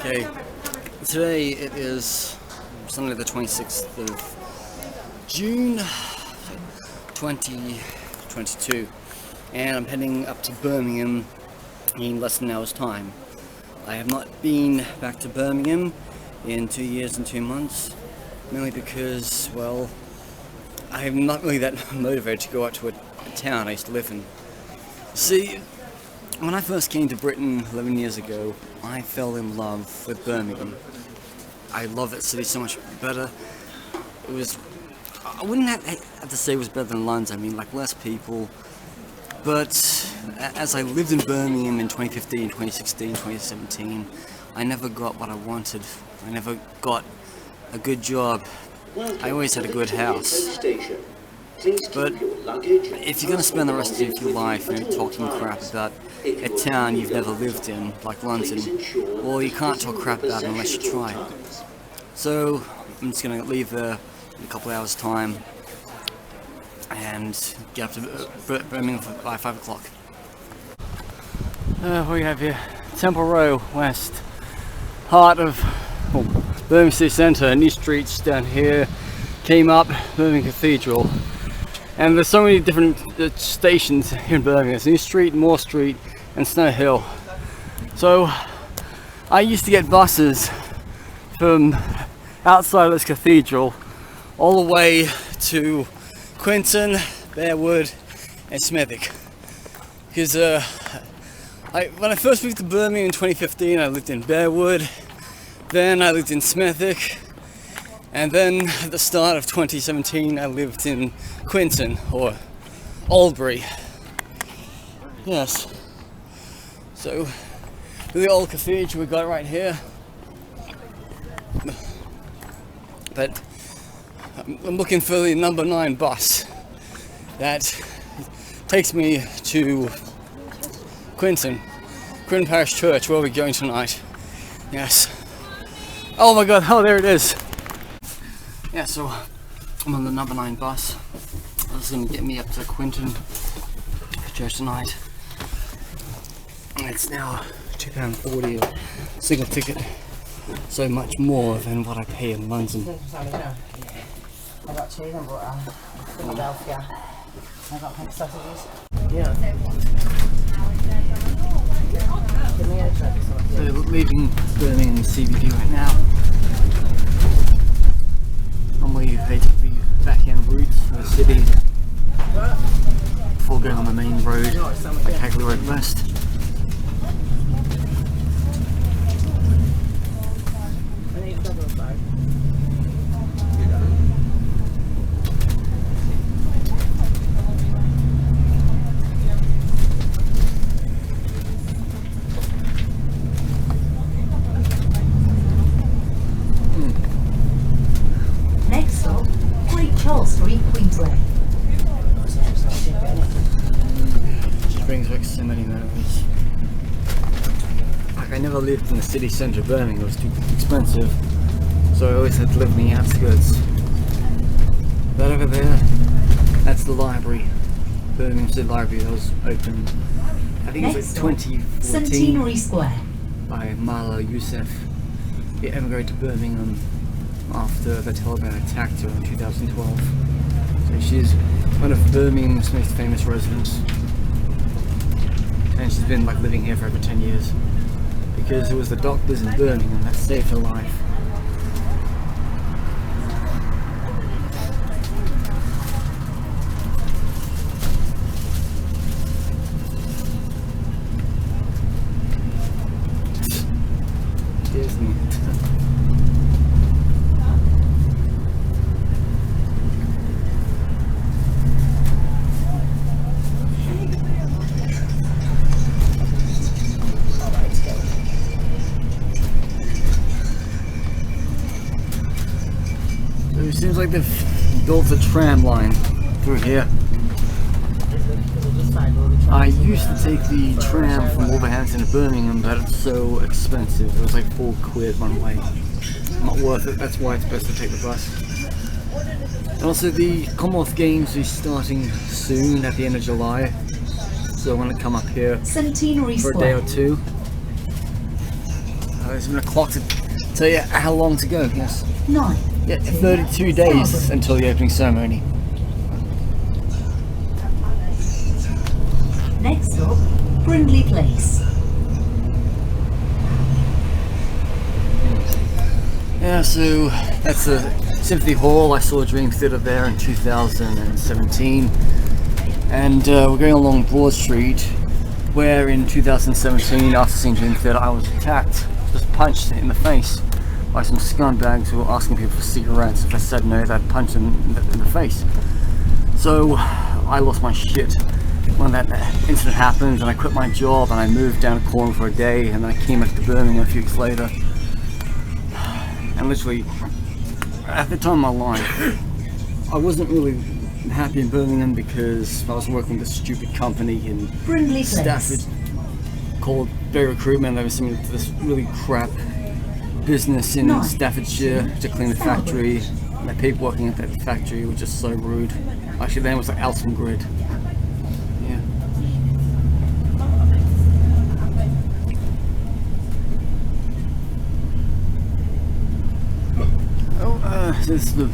Okay, today it is Sunday the 26th of June 2022 and I'm heading up to Birmingham in less than an hour's time. I have not been back to Birmingham in 2 years and 2 months, mainly because, well, I'm not really that motivated to go out to a town I used to live in. See, when I first came to Britain 11 years ago, I fell in love with Birmingham. I love that city so much better. It was, I wouldn't have to say it was better than London. I mean, like, less people. But as I lived in Birmingham in 2015, 2016, 2017, I never got what I wanted. I never got a good job. I always had a good house. But if you're going to spend the rest of your life talking crap about a town you've never lived in, like London, well, you can't talk crap about it unless you try it. So I'm just going to leave there in a couple of hours' time and get up to Birmingham by 5 o'clock. What do we have here? Temple Row West, heart of Birmingham City Centre, new streets down here, came up, Birmingham Cathedral. And there's so many different stations here in Birmingham. There's New Street, Moore Street and Snow Hill. So I used to get buses from outside this cathedral all the way to Quinton, Bearwood and Smethwick. Because when I first moved to Birmingham in 2015, I lived in Bearwood, then I lived in Smethwick, and then at the start of 2017 I lived in Quinton or Oldbury. Yes. So the old cathedral we got right here. But I'm looking for the number 9 bus that takes me to Quinton Parish Church, where we're going tonight. Yes. Oh my god, oh there it is. Yeah, so I'm on the number 9 bus. This is going to get me up to Quinton for church tonight. And it's now £2.40 a single ticket. So much more than what I pay in London. I got cheese and butter, Philadelphia. I got pink sausages. Yeah. So leaving Birmingham CBD right now. Normally they take the back-end routes for the city before going on the main road, like Hagley Road West. Brings back so many memories. Like, I never lived in the city centre of Birmingham, it was too expensive, so I always had to live in the outskirts. But over there, that's the library, Birmingham City Library, that was open, I think it was like 2014 by Marla Youssef. He emigrated to Birmingham after the Taliban attacked her in 2012. So she's one of Birmingham's most famous residents. And she's been like living here for over 10 years because it was the doctors in Birmingham that saved her life. Scares me. It seems like they've built a tram line through here. I used to take the tram from Wolverhampton to Birmingham, but it's so expensive. It was like £4 one way. Not worth it, that's why it's best to take the bus. And also the Commonwealth Games is starting soon at the end of July. So I want to come up here for a day or two. There's even a clock to tell you how long to go. Yes. 9. Yeah, 32 days until the opening ceremony. Next stop, Brindley Place. Yeah, so that's the Symphony Hall. I saw Dream Theatre there in 2017, and we're going along Broad Street, where in 2017, after seeing Dream Theatre, I was attacked, just punched in the face by some scumbags who were asking people for cigarettes. If I said no, they'd punch them in the face. So I lost my shit when that incident happened, and I quit my job and I moved down to Cornwall for a day, and then I came back to Birmingham a few weeks later. And literally, at the time of my life, I wasn't really happy in Birmingham because I was working with a stupid company in Brindley Stafford called Bay Recruitment. They were similar to this really crap business in Staffordshire to clean the factory. And the people working at that factory were just so rude. Actually, their name was like Alton Grid. Yeah. This is the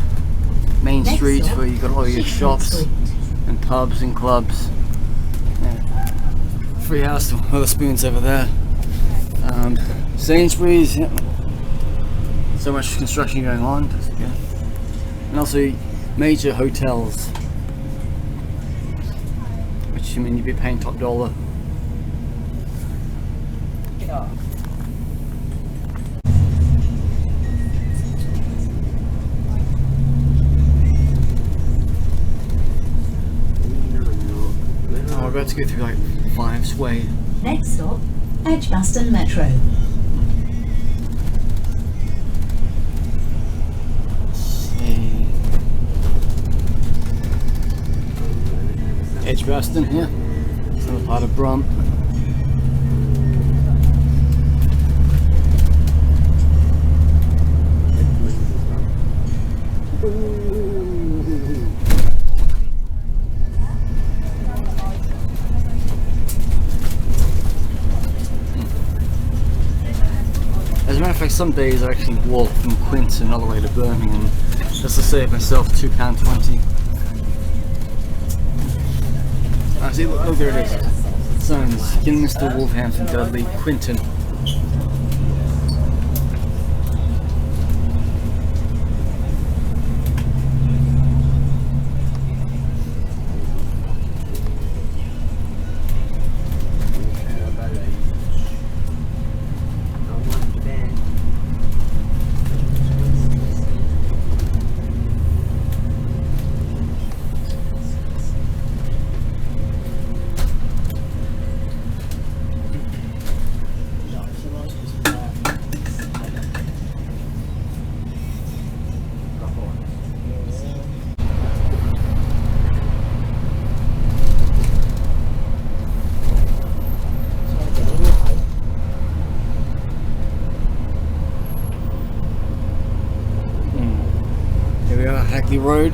main street where you got all your shops and pubs and clubs. Yeah. Free House to Wetherspoons over there. Sainsbury's, yeah. So much construction going on. Yeah. And also major hotels, which I mean you'd be paying top dollar. Yeah. We're about to go through like Fives Way. Next stop, Edgbaston Metro. Edgbaston, yeah. It's another part of Brum. As a matter of fact, some days I actually walk from Quinton all the way to Birmingham just to save myself £2.20. See, look, there it is. Signs, Kidderminster, Wolverhampton, Dudley, Quinton. Hackney Road.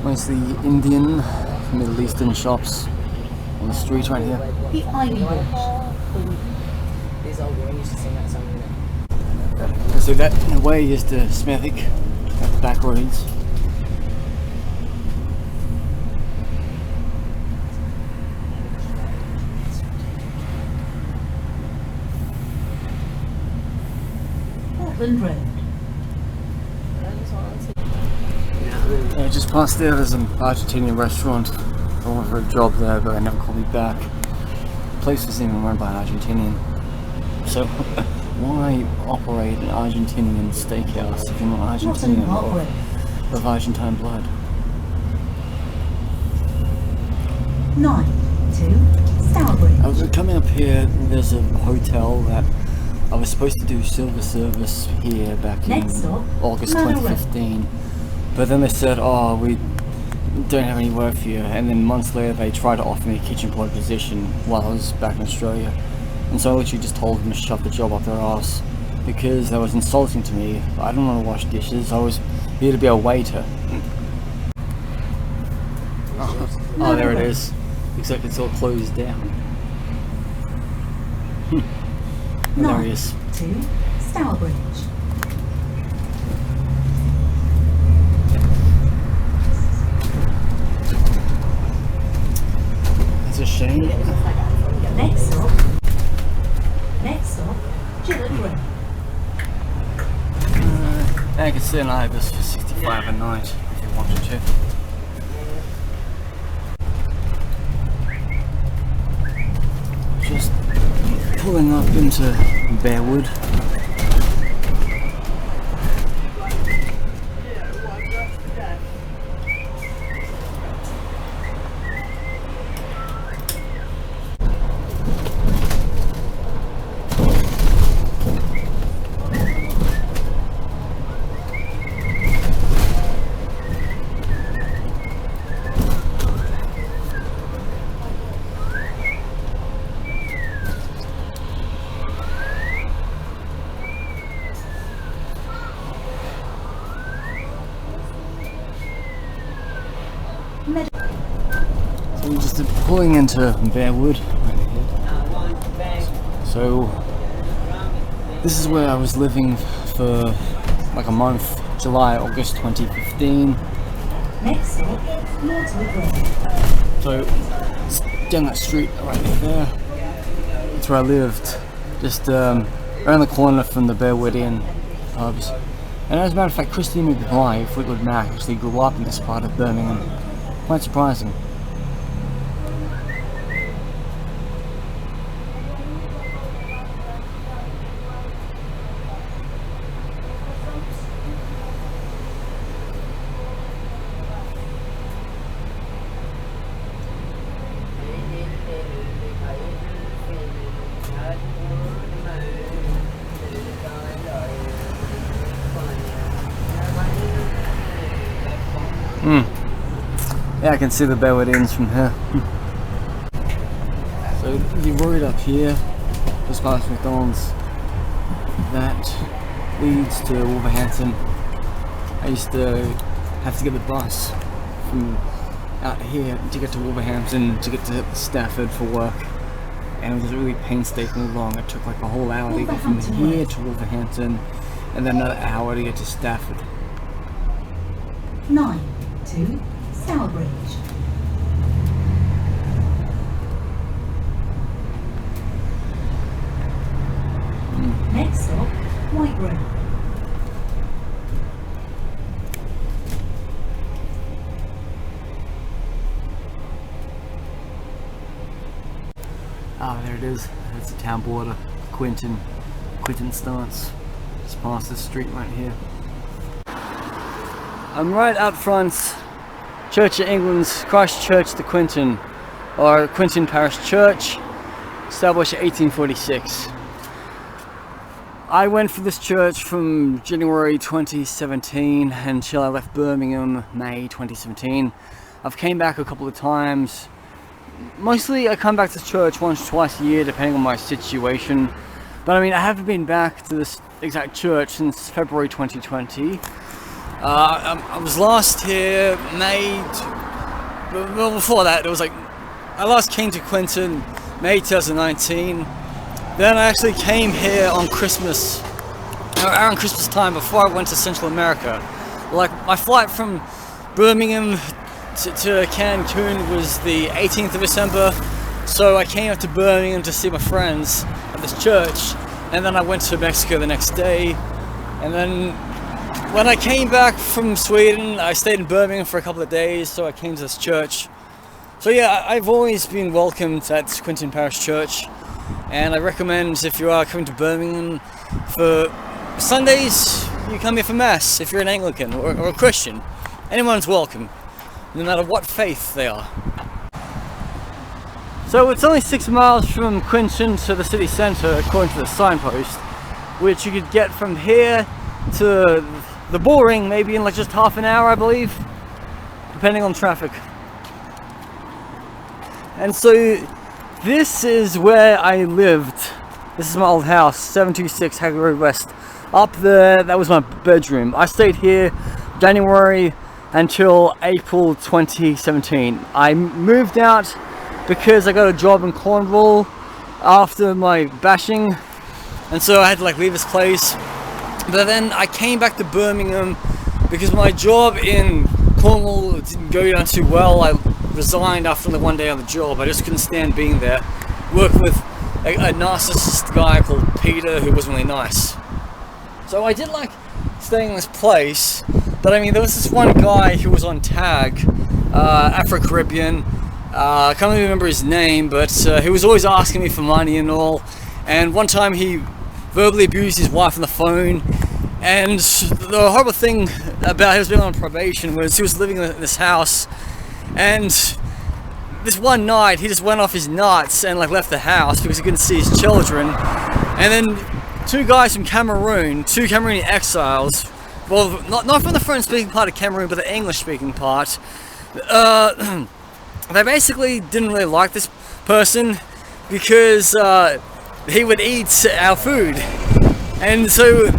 Where's the Indian, Middle Eastern shops on the street right here? The Ivy Watch. So that in a way is the Smethic at the back roads. Portland Road. Yeah, just past there's an Argentinian restaurant. I went for a job there, but they never called me back. The place wasn't even run by an Argentinian. So why operate an Argentinian steakhouse if you're not Argentinian or of Argentine blood? 9 to Stourbridge. I was coming up here, there's a hotel that I was supposed to do silver service here back in August 2015. But then they said, oh, we don't have any work for you. And then months later they tried to offer me a kitchen porter position while I was back in Australia. And so I literally just told them to shove the job up their ass because that was insulting to me. I don't want to wash dishes. I was here to be a waiter. Oh, there it is. Except it's all closed down. There he is. 2 Stourbridge. That's a shame. Next up, Gillett Road. I can see an Ibis for 65 a night if you wanted to. Just pulling up into Bearwood. So we're just pulling into Bearwood. So this is where I was living for like a month, July, August 2015. Next up, Mortimer Road. So it's down that street right there. That's where I lived, just around the corner from the Bearwood Inn pubs. And as a matter of fact, Christine McBride, Fleetwood Mac, actually grew up in this part of Birmingham. Quite surprising. Yeah, I can see the Bearwood Inns from here. So the road up here, just past McDonald's, that leads to Wolverhampton. I used to have to get the bus from out here to get to Wolverhampton to get to Stafford for work, and it was really painstakingly long. It took like a whole hour to get from here to Wolverhampton, and then another hour to get to Stafford. 9 to Stourbridge. Next up, White Road. Ah, there it is. That's the town border. Quinton stance. Just past this street right here. I'm right out front, Church of England's Christ Church to Quinton, or Quinton Parish Church, established in 1846. I went for this church from January 2017 until I left Birmingham May 2017. I've came back a couple of times. Mostly I come back to church once or twice a year depending on my situation. But I mean, I haven't been back to this exact church since February 2020. I was last here well, before that it was like, I last came to Quinton May 2019. Then I actually came here on Christmas, around Christmas time, before I went to Central America. Like, my flight from Birmingham to Cancun was the 18th of December, so I came up to Birmingham to see my friends at this church, and then I went to Mexico the next day, and then when I came back from Sweden, I stayed in Birmingham for a couple of days, so I came to this church. So yeah, I've always been welcomed at Quinton Parish Church, and I recommend, if you are coming to Birmingham for Sundays, you come here for Mass if you're an Anglican or a Christian. Anyone's welcome, no matter what faith they are. So it's only 6 miles from Quinton to the city centre according to the signpost, which you could get from here to the Bullring maybe in like just half an hour, I believe, depending on traffic. And so this is where I lived. This is my old house, 726 Hagley Road West. Up there, that was my bedroom. I stayed here January until April 2017. I moved out because I got a job in Cornwall after my bashing, and so I had to like leave this place. But then I came back to Birmingham because my job in Cornwall didn't go down too well. I resigned after the one day on the job. I just couldn't stand being there, working with a narcissist guy called Peter who wasn't really nice. So I did like staying in this place, but I mean there was this one guy who was on tag, Afro-Caribbean, I can't really remember his name, but he was always asking me for money and all, and one time he verbally abused his wife on the phone. And the horrible thing about him being on probation was he was living in this house, and this one night he just went off his nuts and like left the house because he couldn't see his children. And then two guys from Cameroon, two Cameroonian exiles, well, not from the French speaking part of Cameroon, but the English speaking part, they basically didn't really like this person because he would eat our food. And so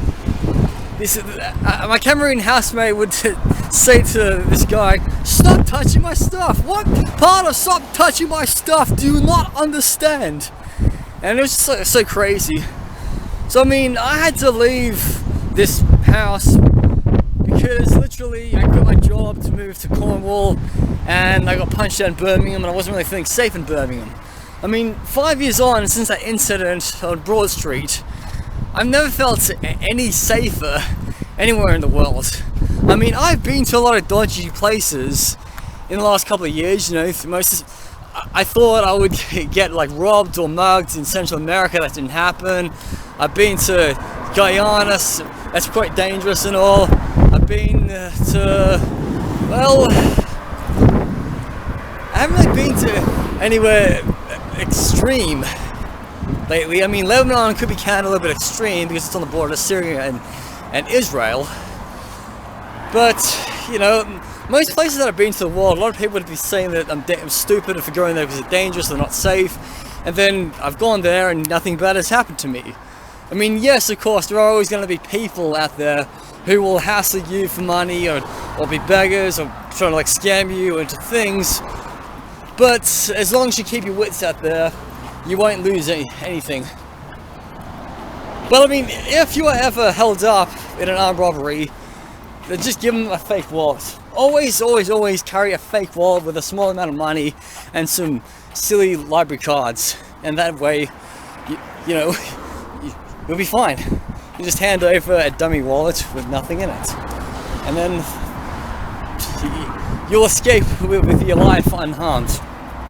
my Cameroon housemate would say to this guy, "Stop touching my stuff. What part of stop touching my stuff do you not understand?" And it was just so crazy. So I mean, I had to leave this house because literally I quit my job to move to Cornwall, and I got punched out in Birmingham, and I wasn't really feeling safe in Birmingham. I mean, 5 years on since that incident on Broad Street, I've never felt any safer anywhere in the world. I mean, I've been to a lot of dodgy places in the last couple of years, you know. I thought I would get like robbed or mugged in Central America. That didn't happen. I've been to Guyana, that's quite dangerous and all. I've been to, well, I haven't really been to anywhere extreme lately. I mean, Lebanon could be counted a little bit extreme because it's on the border of Syria and Israel. But, you know, most places that I've been to the world, a lot of people would be saying that I'm stupid for going there because it's dangerous, they're not safe. And then I've gone there and nothing bad has happened to me. I mean, yes, of course, there are always going to be people out there who will hassle you for money or be beggars or try to like scam you into things. But as long as you keep your wits out there, you won't lose anything. But I mean, if you are ever held up in an armed robbery, then just give them a fake wallet. Always, always, always carry a fake wallet with a small amount of money and some silly library cards. And that way, you know, you'll be fine. You just hand over a dummy wallet with nothing in it. And then you'll escape with your life unharmed.